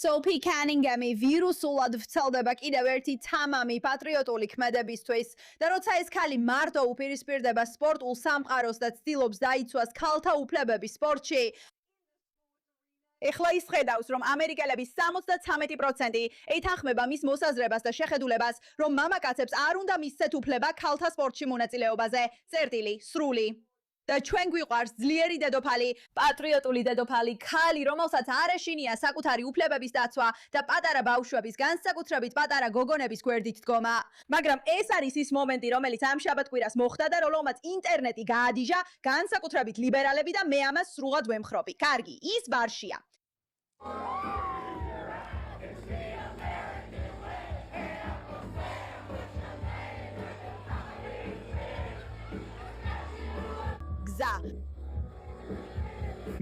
Sophie Cunningham ვირუსულად ვრცელდება კიდევ ერთი თამამი პატრიოტული ქმედებისთვის და როცა ეს ქალი მარტო უპირისპირდება სპორტულ სამყაროს და ცდილობს დაიცვას ქალთა უფლებები სპორტში ეხლა ის ხედავს, რომ ამერიკელების 73% ეთანხმება მის მოსაზრებას და შეხედულებას, რომ მამაკაცებს არ უნდა მისცეთ უფლება ქალთა სპორტში მონაწილეობაზე. წერტილი, სრული. და ჩვენ გვიყვარს ძლიერი დედოფალი, პატრიოტული დედოფალი, ქალი, რომელსაც არ ეშინია საკუთარი უფლებების დაცვა და პატარა ბავშვების, განსაკუთრებით პატარა გოგონების გვერდით დგომა. მაგრამ ეს არის ის მომენტი, რომელიც ამ შაბათ-კვირას მოხდა და რომელმაც ინტერნეტი გაადიჟა, განსაკუთრებით ლიბერალები და მე ამას სრულად ვემხრობი. კარგი, ის ბარშია. გზა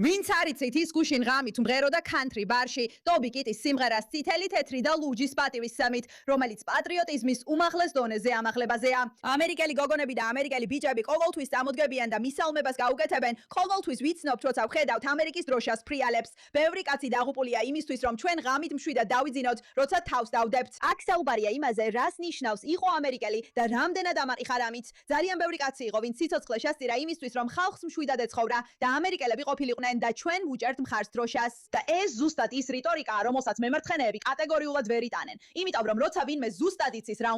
ვინც არიცით ის გუშინ ღამით მღერო და country ბარში ტობი კიტის სიმღერას წითელი თეთრი და ლუჯის პატივისცემით, რომელიც პატრიოტიზმის უმაღლეს დონეზე ამაღლებაზეა. ამერიკელი გოგონები და ამერიკელი ბიჭები ყოველთვის წამოდგებიან და მისალმებას გაუკეთებენ. ყოველთვის ვიცნობთ, როცა ვხედავთ ამერიკის დროშას ფრიალებს. ბევრი კაცი დაღუპულია იმისთვის, რომ ჩვენ ღამით მშვიდად დავიძინოთ, როცა თავს დავდებთ. აქ საუბარია იმაზე, რას ნიშნავს იყო ამერიკელი და რამდენად ამაყი ამით. ძალიან ბევრი კაცი იყო, ვინც სიცოცხლე შესწირა იმისთვის, რომ ხალხს მშვიდად ეცხოვრა და ამერიკელები ყოფილიყვნენ და ჩვენ ვუჭერთ მხარს დროშას. და ეს ზუსტად ის რიტორიკაა, რომელსაც მემარცხენეები კატეგორიულად ვერ იტანენ. იმიტომ რომ როცა ვინმე ზუსტად იცის რა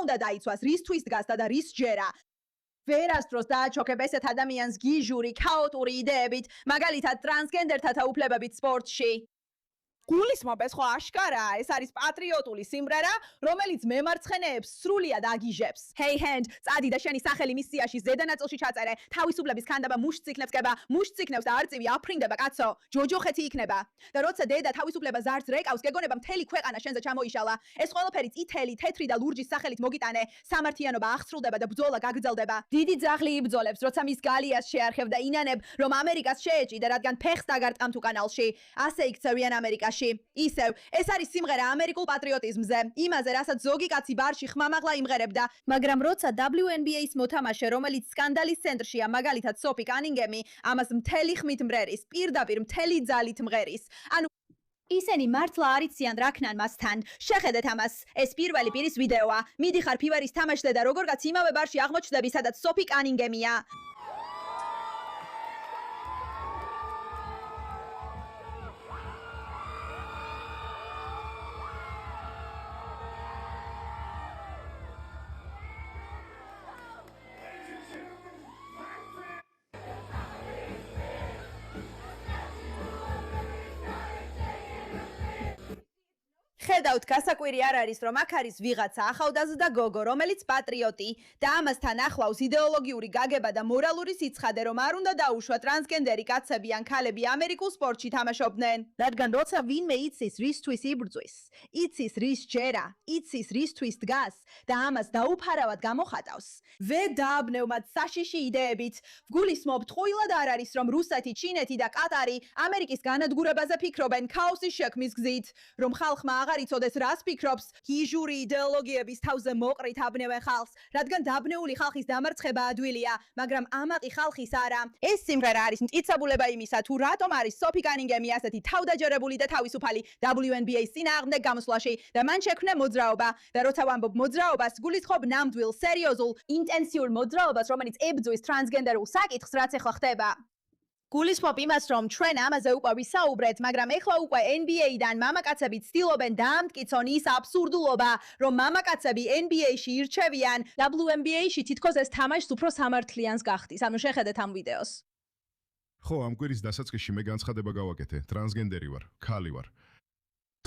უნდა დაიცვას, რისთვის დგას და რის ჯერა. ვერასდროს დააჩოქებ ესეთ ადამიანს გიჟური, ქაოტური იდეებით, მაგალითად ტრანსგენდერთა უფლებებით სპორტში. გულისმობ ეს ხო აშკარაა, ეს არის პატრიოტული სიმღერა, რომელიც მემარცხენეებს სრულიად აგიჟებს. Hey hand, წადი და შენი სახელი მის სიაში ზედა ნაწილში ჩაწერე. თავისუფლების ქანდაბა მუშტ ციქნებს გება, მუშტ ციქნებს და არწივი აფრინდება კაცო. ჯოჯოხეთი იქნება. და როცა დედა თავისუფლებას არც რეკავს, გეგონება მთელი ქვეყანა შენზე ჩამოიშალა. ეს ყველაფერი წითელი, თეთრი და ლურჯის სახელით მოგიტანე. სამართლიანობა აღსრულდება და ბრძოლა გაგრძელდება. დიდი ძაღლი იბრძოლებს, როცა მის გალიას შეარხევ და ინანებ, რომ ამერიკას შეეჭიდა, რადგან ფეხს დაგარტყამთ უკანალში. ასე იქცევიან ამერიკაში. ისევ, ეს არის სიმღერა ამერიკულ პატრიოტიზმზე, იმაზე, რასაც ზოგი კაცი ბარში ხმამაღლა იმღერებდა. მაგრამ როცა WNBA-ის მოთამაშე, რომელიც სკანდალის ცენტრშია, მაგალითად Sophie Cunningham, ამას მთელი ხმით მღერის, პირდაპირ მთელი ძალით მღერის. ანუ ისინი მართლა არიციან რა ქნან მასთან. შეხედეთ ამას. ეს პირველი პირის ვიდეოა. მიდიხარ ფივერის თამაშზე და როგორღაც იმავე ბარში აღმოჩნდები, სადაც Sophie Cunningham-ია. ხედავთ, გასაკვირი არ არის, რომ აქ არის ვიღაცა ახალგაზრდა გოგო, რომელიც პატრიოტი და ამასთან ახლავს იდეოლოგიური გაგება და მორალური სიცხადე, რომ არ უნდა დაუშვა ტრანსგენდერი კაცები ან ქალები ამერიკულ სპორტში თამაშობდნენ. რადგან როცა ვინმე იცის რისთვის იბრძვის, იცის რის ჯერა, იცის რისთვის დგას და ამას დაუფარავად გამოხატავს. ვერ დააბნევ მათ საშიში იდეებით. ვგულისმობთ, ყოველად არ არის, რომ რუსეთი, ჩინეთი და კატარი ამერიკის განადგურებაზე ფიქრობენ ქაოსის შექმნის გზით, რომ ხალხმა აღარ იცოდეს რას ფიქრობს, გიჟური იდეოლოგიების თავზე მოყრით აბნევენ ხალხს, რადგან დაბნეული ხალხის დამარცხება ადვილია, მაგრამ ამაყი ხალხის არა. ეს სიმღერა არის მტკიცებულება იმისა, თუ რატომ არის Sophie Cunningham ასეთი თავდაჯერებული და თავისუფალი WNBA-ის წინააღმდეგ გამოსვლაში და მან შექმნა მოძრაობა. და როცა ვამბობ მოძრაობას, გულისხმობ ნამდვილ, სერიოზულ, ინტენსიურ მოძრაობას, რომელიც ებრძვის ტრანსგენდერულ საკითხს, რაც ეხლა ხდება. გულისხმობ იმას, რომ ჩვენ ამაზე უკვე ვისაუბრეთ, მაგრამ ეხლა უკვე NBA-დან მამაკაცები ცდილობენ დაამტკიცონ ის აბსურდულობა, რომ მამაკაცები NBA-ში ირჩევიან, WNBA-ში თითქოს ეს თამაშს უფრო სამართლიანს გახდის. ანუ შეხედეთ ამ ვიდეოს. ხო, ამ კვირის დასაწყისში მე განცხადება გავაკეთე, ტრანსგენდერი ვარ, ქალი ვარ.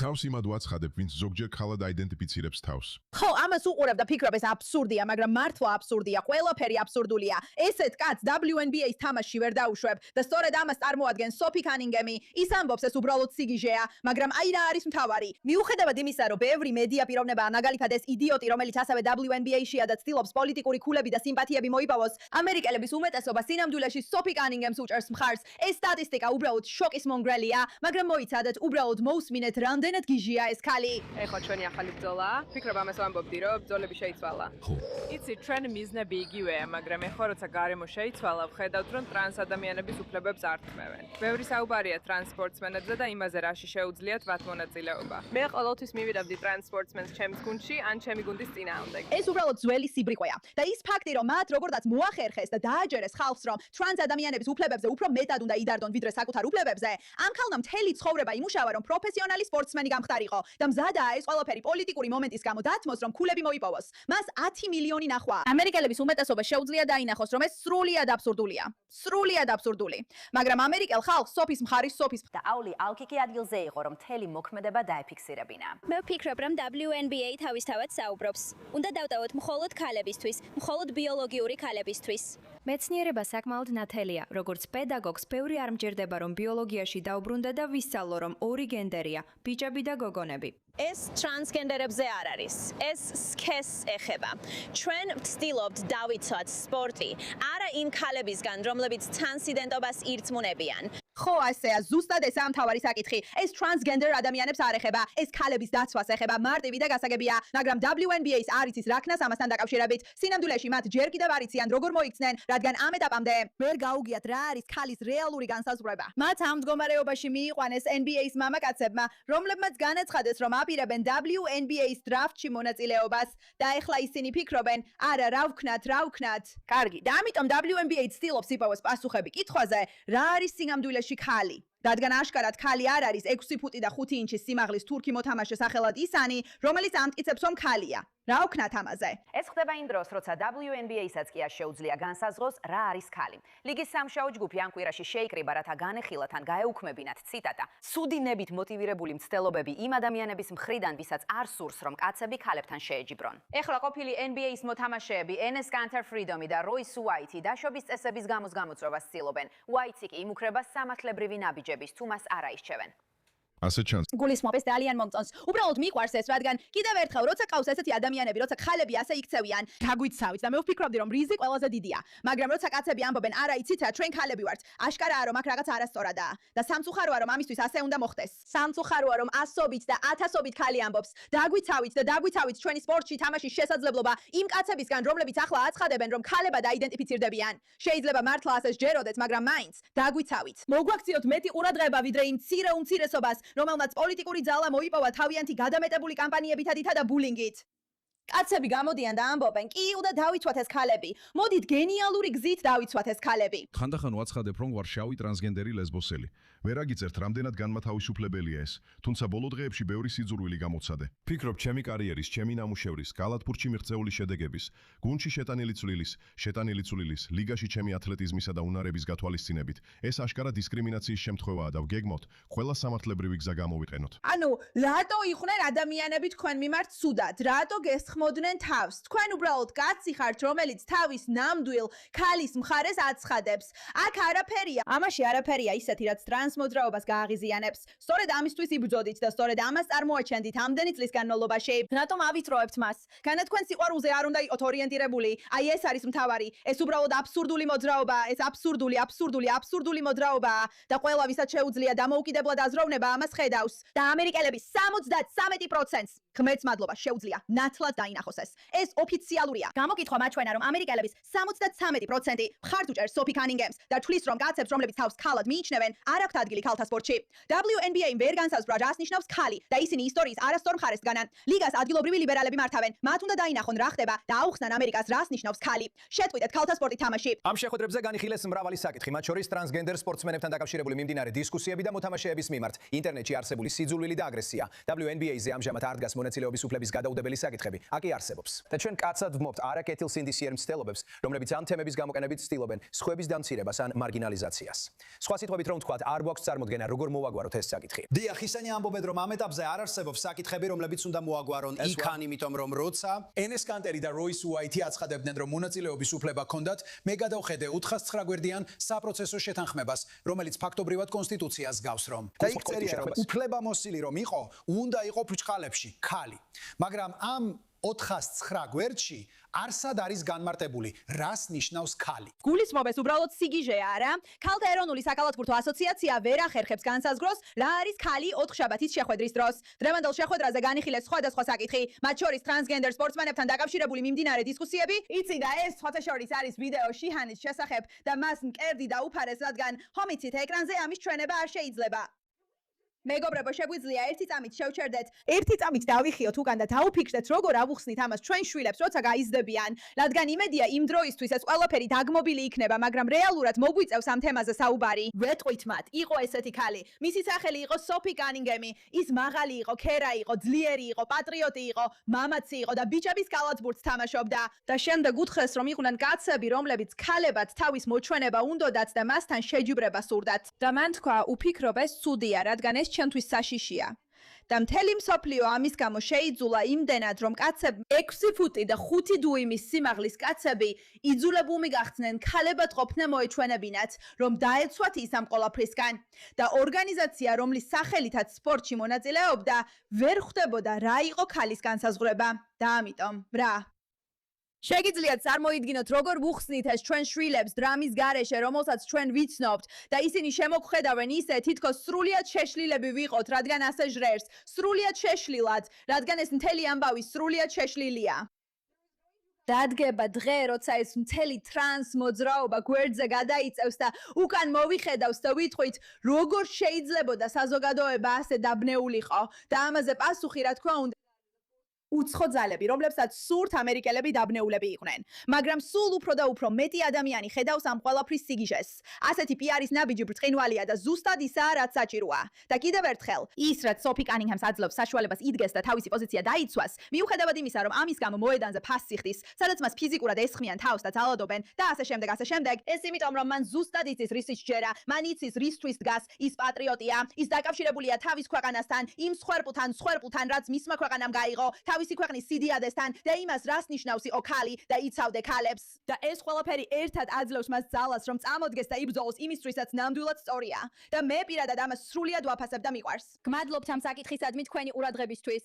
თავს იმად ვაცხადებ, ვინც ზოგჯერ ქალად აიდენტიფიცირებს თავს. ხო, ამას უყურებ და ფიქრობ, ეს აბსურდია, მაგრამ მართლა აბსურდია, ყველაფერი აბსურდულია. ესეთ კაცს WNBA-ის თამაშში ვერ დაუშვებ და სწორედ ამას წარმოადგენს Sophie Cunningham. ის ამბობს, ეს უბრალოდ სიგიჟეა, მაგრამ აი რა არის მთავარი. მიუხედავად იმისა, რომ ბევრი მედია პიროვნება, მაგალითად ეს იდიოტი, რომელიც ასევე WNBA-შია და ცდილობს პოლიტიკური ქულები და სიმპათიები მოიპოვოს, ამერიკელების უმეტესობა სინამდვილეში Sophie Cunningham-ს უჭერს მხარს. ეს სტატისტიკა უბრალოდ შოკის მონგრელია, მაგრამ მოიცადეთ, უბრალოდ მოусმინეთ, რამდენი რამდენად გიჟია ეს ქალი? ეხლა ჩვენი ახალი ბრძოლა. ფიქრობ ამას ვამბობდი, რომ ბრძოლები შეიცვალა. ხო. იცი, ჩვენ მიზნები იგივეა, მაგრამ ეხლა როცა გარემო შეიცვალა, ვხედავთ, რომ ტრანს ადამიანების უფლებებს არ თმევენ. ბევრი საუბარია ტრანსპორტსმენებზე და იმაზე, რაში შეუძლიათ მათ მონაწილეობა. მე ყოველთვის მივიდავდი ტრანსპორტსმენს ჩემს გუნდში, ან ჩემი გუნდის წინააღმდეგ. ეს უბრალოდ ძველი სიბრიყვეა და ის ფაქტი, რომ მათ როგორცაც მოახერხეს და დააჯერეს ხალხს, რომ ტრანს ადამიანების უფლებებზე უფრო მეტად უნდა იდარდონ ვიდრე საკუთარ უფლებებზე, ამ ქალმა მთელი ცხოვრება იმუშავა, რომ პროფესიონალი სპორტსმენი გამხდარიყო და მზადაა ეს ყველაფერი პოლიტიკური მომენტის გამო დათმოს, რომ ქულები მოიპოვოს. მას 10 მილიონი ნახვა. ამერიკელების უმეტესობა შეუძლია დაინახოს, რომ ეს სრულიად აბსურდულია. სრულიად აბსურდული. მაგრამ ამერიკელ ხალხს სოფის მხარის სოფის და აული ალკიკი ადგილზე იყო, რომ მთელი მოქმედება დაეფიქსირებინა. მე ვფიქრობ, რომ WNBA თავისთავად საუბრობს. უნდა დავტოვოთ მხოლოდ ქალებისთვის, მხოლოდ ბიოლოგიური ქალებისთვის. მეცნიერება საკმაოდ ნათელია, როგორც პედაგოგს, ბევრი არ მჯერდება, რომ ბიოლოგიაში დაუბრუნდა და ვისწავლო, რომ ორი გენდერია, ბიჭები და გოგონები. ეს ტრანსგენდერებზე არ არის. ეს სქესს ეხება. ჩვენ ვცდილობთ დავიცვათ სპორტი, არა იმ ქალებისგან, რომლებიც ტრანსიდენტობას ირწმუნებიან. ხო, ასეა, ზუსტად ესაა მთავარი საკითხი. ეს ტრანსგენდერ ადამიანებს არ ეხება, ეს ქალების დაცვას ეხება, მარტივი და გასაგებია, მაგრამ WNBA-ს არ იცის რა ქნას ამასთან დაკავშირებით. სინამდვილეში მათ ჯერ კიდევ არ იციან როგორ მოიქცნენ, რადგან ამ ეტაპამდე ვერ გაუგიათ რა არის ქალის რეალური განსაზღვრება. მათ ამ მდგომარეობაში მიიყვანეს NBA-ს მამაკაცებმა, რომლებმაც განაცხადეს, რომ აპირებენ WNBA-ს დრაფტში მონაწილეობას და ეხლა ისინი ფიქრობენ, არა, რა ვქნათ. კარგი, და ამიტომ WNBA ცდილობს იპოვოს პასუხები კითხვაზე, რა არის სინამდვილეში ქალი. რადგან აშკარად ქალი არ არის 6 ფუტი და 5 ინჩის სიმაღლის თურქი მოთამაშე სახელად ისანი, რომელიც ამტკიცებს, რომ ქალია. რა ვქნათ ამაზე? ეს ხდება იმ დროს, როცა WNBA-საც კი არ შეუძლია განსაზღვროს, რა არის ქალი. ლიგის სამშაო ჯგუფი ამ კვირაში შეიკრიბა, რათა განეხილათ ან გაეუქმებინათ, ციტატა, სუდინებით მოტივირებული მცდელობები იმ ადამიანების მხრიდან, ვისაც არ სურს, რომ კაცები ქალებთან შეეჯიბრონ. ეხლა ყოფილი NBA-ის მოთამაშეები Enes Kanter Freedomi და Royce White დაშვების წესების გამოს გამოწვევას ცდილობენ. White-ი კი იმუქრება სამართლებრივი ნაბიჯების, თუ მას არ აისჩევენ. ასე ჩანს. გულისხმობს ძალიან მომწონს. უბრალოდ მიყვარს ეს, რადგან კიდევ ერთხელ, როცა ყავს ესეთი ადამიანები, როცა ქალები ასე იქცევიან, გაგვიცავით და მე ვფიქრობდი, რომ რიზი ყველაზე დიდია. მაგრამ როცა კაცები ამბობენ, არა იცით რა, ჩვენ ქალები ვართ, აშკარაა, რომ აქ რაღაც არასწორადაა. და სამწუხაროა, რომ ამისთვის ასე უნდა მოხდეს. სამწუხაროა, რომ ასობით და ათასობით ქალი ამბობს, დაგვიცავით ჩვენი სპორტში თამაშის შესაძლებლობა იმ კაცებისგან, რომლებიც ახლა აცხადებენ, რომ ქალებად აიდენტიფიცირდებიან. შეიძლება მართლა ასე სჯეროდეთ, მაგრამ მაინც დაგვიცავით. მოგვაქციოთ მეტი ყურადღება, ვიდრე იმ მცირე უმცირესობას, რომელმაც პოლიტიკური ძალა მოიპოვა თავიანთი გადამეტებული კამპანიებითა და ბულინგით. კაცები გამოდიან და ამბობენ, კი, უნდა დავიცვათ ეს ქალები. მოდით გენიალური გზით დავიცვათ ეს ქალები. ხანდახან ვაცხადებ, რომ ვარ შავი ტრანსგენდერი ლესბოსელი. ვერ აგიწერთ, რამდენად განმათავისუფლებელია ეს, თუმცა ბოლო დღეებში ბევრი სიძულვილი გამოცადე. ფიქრობ, ჩემი კარიერის, ჩემი ნამუშევრის, კალათბურთში მიღწეული შედეგების, გუნდში შეტანილი ცვლილის, ლიგაში ჩემი ათლეტიზმისა და უნარების გათვალისწინებით, ეს აშკარა დისკრიმინაციის შემთხვევაა და ვგეგმოთ, ყველა სამართლებრივი გზა გამოვიყენოთ. ანუ, რატო იყვნენ ადამიანები თქვენ მიმართ ცუდად? რატო გესხმოდნენ თავს? თქვენ უბრალოდ კაცი ხართ, რომელიც თავის ნამდვილ ქალის მხარეს აცხადებს. აქ არაფერია. ამაში არაფერია ისეთი, რაც ტრანსმოძრაობას გააღიზიანებს. სწორედ ამისთვის იბრძოდით და სწორედ ამას წარმოაჩენდით ამდენი წლის განმავლობაში. რატომ ავიწროებთ მას? განა თქვენ სიყვარულზე არ უნდა იყოთ ორიენტირებული. აი ეს არის მთავარი. ეს უბრალოდ აბსურდული მოძრაობა, ეს აბსურდული მოძრაობაა და ყველა ვისაც შეუძლია დამოუკიდებლად აზროვნება ამას ხედავს. და ამერიკელების 73%-ს ღმერთს მადლობა შეუძლია ნათლად დაინახოს ეს. ეს ოფიციალურია. გამოკითხვა მაჩვენა, რომ ამერიკელების 73% მხარს უჭერს სოფი კანინგემს და თვლის, რომ კაცებს, რომლებიც თავს ქალად მიიჩნევენ, არ აქვთ ადგილი ქალთა სპორტში. WNBA-მ ვერ განსაზღვრა, რას ნიშნავს ქალი და ისინი ისტორიის არასწორ მხარეს დგანან. ლიგას ადგილობრივი ლიბერალები მართავენ. მათ უნდა დაინახონ რა ხდება და აუხსნან ამერიკას რას ნიშნავს ქალი. შეტყვიტეთ ქალთა სპორტი თამაში. ამ შეხვედრებზე განიხილეს მრავალი საკითხი, მათ შორის ტრანსგენდერ სპორტსმენებთან დაკავშირებული მიმდინარე დისკუსიები და მოთამაშეების მიმართ ინტერნეტში არსებული სიძულვილი და აგრესია. WNBA-ზე ამჟამად არ დგას მონაწილეობის უფლების გადაუდებელი საკითხები. აკი არსებობს. და ჩვენ კაცად ვმობთ არა კეთილსინდისიერ მცდელობებს, რომლებიც ამ თემების გამოყენებით ცდილობენ სხვების დამცირებას ან მარგინალიზაციას. სხვა სიტყვებით რომ ვთქვათ, არ გვაქვს წარმოდგენა, როგორ მოვაგვაროთ ეს საკითხი. დიახ, ისინი ამბობენ, რომ ამ ეტაპზე არ არსებობს საკითხები, რომლებიც უნდა მოაგვარონ იქან, იმიტომ რომ როცა Enes Kanter და Royce White აცხადებდნენ, რომ მონაწილეობის უფლება ჰქონდათ, მე გადავხედე 409 გვერდიან საპროცესო შეთანხმებას, რომელიც ფაქტობრივად კონსტიტუციას გავს, რომ და იქ წერია, რომ უფლება მოსილი რომ იყო, უნდა იყო ბრჭყალებში, ქალი. მაგრამ ამ 409 გვერდში არსად არის განმარტებული, რას ნიშნავს ქალი. გულისხმობეს უბრალოდ სიგიჟეა, არა? ქალთა ეროვნული საკალათბურთო ასოციაცია ვერ ახერხებს განსაზღვროს, რა არის ქალი 4 შაბათის შეხვედრის დროს. დრევანდელ შეხვედრაზე განიხილეს სხვადასხვა საკითხი, მათ შორის ტრანსგენდერ სპორტსმენებთან დაკავშირებული მიმდინარე დისკუსიები. იცი და ეს სხვათა შორის არის ვიდეო შიჰანის შესახებ და მას მკერდი დაუფარეს, რადგან ჰომიცით ეკრანზე ამის ჩვენება არ შეიძლება. მეგობრებო, შეგვიძლია ერთი წამით შევჩერდეთ, ერთი წამით დავიხიოთ უკან და დაუფიქრდეთ, როგორ ავუხსნით ამას ჩვენ შვილებს, როცა გაიზრდებიან, რადგან იმედია იმ დროისთვის ეს ყველაფერი დაგმობილი იქნება, მაგრამ რეალურად მოგვიწევს ამ თემაზე საუბარი. ვეტყვით მათ, იყო ესეთი ქალი, მისი სახელი იყო სოფი კანინგემი, ის მაღალი იყო, ქერა იყო, ძლიერი იყო, პატრიოტი იყო, მამაცი იყო და ბიჭების კალათბურთს თამაშობდა. და შემდეგ უთხრეს, რომ იყვნენ კაცები, რომლებიც ქალებად თავის მოჩვენება უნდოდათ და მასთან შეჯიბრება სურდათ. და მან თქვა, უფიქრობ ეს ცუდია, რადგან ეს ჩემთვის საშიშია. და მთელი მსოფლიო ამის გამო შეიძულა იმდენად, რომ კაცები 6 ფუტი და 5 დუიმის სიმაღლის კაცები იძულებულნი გახდნენ ქალებად ყოფნა მოეჩვენებინათ, რომ დაეცვათ ის ამ ყველაფრისგან. და ორგანიზაცია, რომლის სახელითაც სპორტში მონაწილეობდა, ვერ ხვდებოდა რა იყო ქალის განსაზღვრება. და ამიტომ, რა შეგიძლიათ წარმოიდგინოთ, როგორ ვუხსნით ეს ჩვენ შვილებს დრამის გარეშე, რომელსაც ჩვენ ვიცნობთ და ისინი შემოგხედავენ ისე, თითქოს სრულიად შეშლილები ვიყოთ, რადგან ასე ჟრერს, სრულიად შეშლილად, რადგან ეს მთელი ამბავი სრულიად შეშლილია. დადგება დღე, როცა ეს მთელი ტრანს მოძრაობა გვერდზე გადაიწევს და უკან მოვიხედავს და ვიტყვით, როგორ შეიძლებოდა საზოგადოება ასე დაბნეულიყო და ამაზე პასუხი, რა თქმა უნდა, უცხო ძალები, რომლებსაც სურთ ამერიკელები დაბნეულები იყვნენ, მაგრამ სულ უფრო და უფრო მეტი ადამიანი ხედავს ამ ყველაფრის სიგიჟეს. ასეთი პიარის ნაბიჯი ბრწყინვალეა და ზუსტად ისაა, რაც საჭიროა. და კიდევ ერთხელ, ის რაც სოფი კანინგემს აძლევს საშუალებას იდგეს და თავისი პოზიცია დაიცვას, მიუხედავად იმისა, რომ ამის გამო მოედანზე ფასს იხდის, სადაც მას ფიზიკურად ესხმიან თავს და ძალადობენ და ასე შემდეგ, ეს იმიტომ, რომ მან ზუსტად იცის რის სჯერა, მან იცის რისთვის დგას, ის პატრიოტია, ის დაკავშირებულია თავის ქვეყანასთან, იმ სხვერპლთან, რაც მისმა ქვეყანამ გაიღო, თავისი ქვეყნის სიდიადესთან და იმას, რას ნიშნავს იყო ქალი და იცავდე ქალებს. და ეს ყველაფერი ერთად აძლევს მას ძალას, რომ წამოდგეს და იბრძოლოს იმისთვისაც ნამდვილად სწორია. და მე პირადად ამას სრულიად ვაფასებ და მიყვარს. გმადლობთ ამ საკითხისადმი თქვენი ყურადღებისთვის.